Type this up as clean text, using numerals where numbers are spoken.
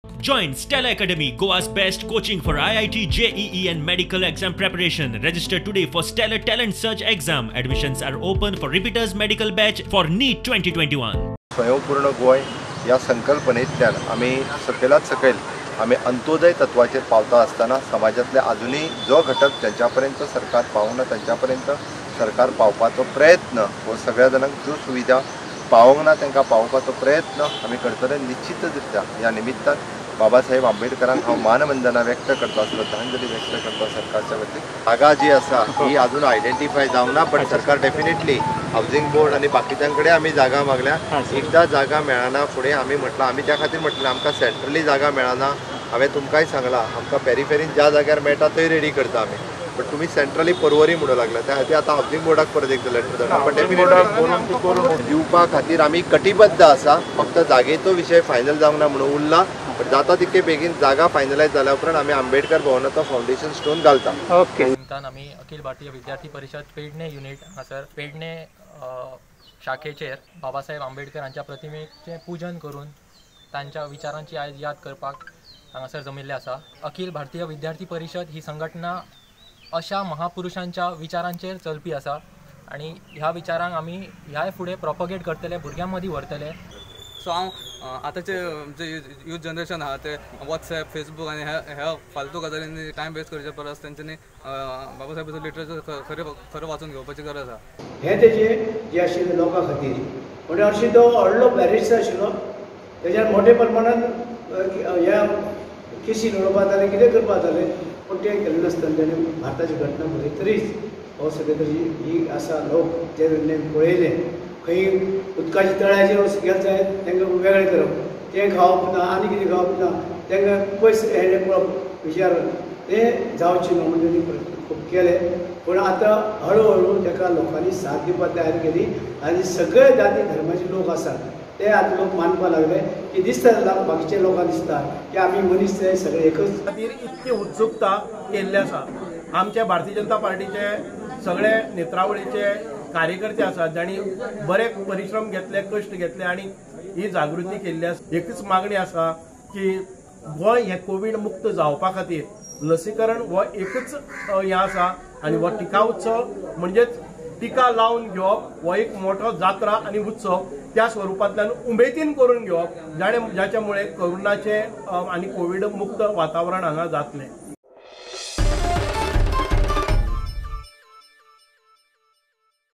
Join Stella Academy, Goa's best coaching for IIT, JEE and medical exam preparation. Register today for Stellar Talent Search exam. Admissions are open for repeaters medical batch for NEET 2021. स्वयंपूर्ण गोय या संकल्पनेतल्यान आम्ही सकेलात सकयल आम्ही अंत्योदय तत्वाचेर पावता असताना समाजातले अजूनही जो घटक ज्यांच्यापर्यंत सरकार पावूंक ना त्यांच्यापर्यंत सरकार पावपाचो प्रयत्न व सगळ्या जणांक ज्यो सुविधा पावोंक ना तांकां पावोवपाचो प्रयत्न आमी करतले निश्चितरित्या. या निमित्तान बाबासाहेब आंबेडकरांक हांव मानवंदना व्यक्त करता, श्रद्धांजली व्यक्त करता सरकारच्या वतीन. जागा जी आसा ही अजून आयडेंटिफाय जावंक ना, पण सरकार डेफिनेटली हावजिंग बोर्ड आणि बाकीच्यांकडे आमी जागा मागल्या. एकदा जागा मेळना फुडें आमी म्हटलां, आमी त्या खातीर म्हटलें आमकां सेंट्रली जागा मेळना. हांवें तुमकांय सांगलां आमकां पेरिफेरीन ज्या जाग्यार मेळटा थंय रेडी करता आमी, पण तुम्ही सेंट्रली परवरी म्हणू लागला. त्या खातीर आतां हावजिंग बोर्डाक परत एक लेटर धाडला, पण डेफिनेटली दिवपा खातीर आमी कटिबद्ध आसा. फक्त जागेचो विशय फायनल जावंक ना म्हणून उरला, पण जाता तितके बेगीन जागा फायनलायज जाल्या उपरांत आमी आंबेडकर भवनाचो फावंडेशन स्टोन घालता. ओके. आमी अखिल भारतीय विद्यार्थी परिषद पेडणे युनिट हांगासर पेडणे शाखेचेर बाबासाहेब आंबेडकरांच्या प्रतिमेचें पूजन करून तांच्या विचारांची आयज याद करपाक हांगासर जमिल्ले आसा. अखिल भारतीय विद्यार्थी परिषद ही संघटना अशा महापुरुषांच्या विचारांचेर चलपी आसा आणि ह्या विचारांक आमी ह्या फुडें प्रोपगेट करतले, भुरग्यां मदीं व्हरतले. सो हांव आतांचे जे यूथ जनरेशन आहा ते वॉट्सॅप, फेसबूक आनी ह्या फालतू गजालींनी टायम वेस्ट करचे परस तेंच्यांनी बाबासाहेबाचो लिटरेचर खरें वाचून घेवपाची गरज आसा. हे तेजे जे आशिल्ले लोकां खातीर म्हणजे हरशीं तो व्हडलो बॅरिस्टर आशिल्लो, तेज्यार मोठे प्रमाणांत ह्या केसी लडोवपा जाताले, कितें करपा जाताले, पण तें केलें नासतना तेणें भारताची घटना बरयत तरीच हो सगळे तरी ही आसा. लोक जे पळयले खंय उदकाच्या तळ्याचेर गेले जायत तांकां वेगळें करप, तें खावप ना आनी कितें खावप ना, तांकां पयस हेडे पळोवप विचार तें जावचें न्हू म्हणजे खूब केले. पूण आतां हळू हळू ताका लोकांनी साथ दिवपाक तयार केली आनी सगळे जाती धर्माचे लोक आसात ते आतां लोक मानपाक लागले की दिसता बाकीच्या लोकांक दिसता की आमी मनीस ते सगळे एकच. खातीर इतकी उत्सुकता केल्ली आसा. आमच्या भारतीय जनता पार्टीचे सगळे नेत्रावळीचे कार्यकर्ते आसात जांणी बरे परिश्रम घेतले, कश्ट घेतले आणि ही जागृती केल्ली आसा. एकच मागणी आसा की गोंय हे कोविड मुक्त जावपा खातीर लसीकरण हो एकच हें आसा आनी हो टिका उत्सव म्हणजेच टिका लावन घेवप हो एक मोठो जात्रा आनी उत्सव त्या स्वरुपांतल्यान उमेदीन करून घेवप ज्याच्या मुळे कोरोनाचे आनी कोविड मुक्त वातावरण हांगा जातलें.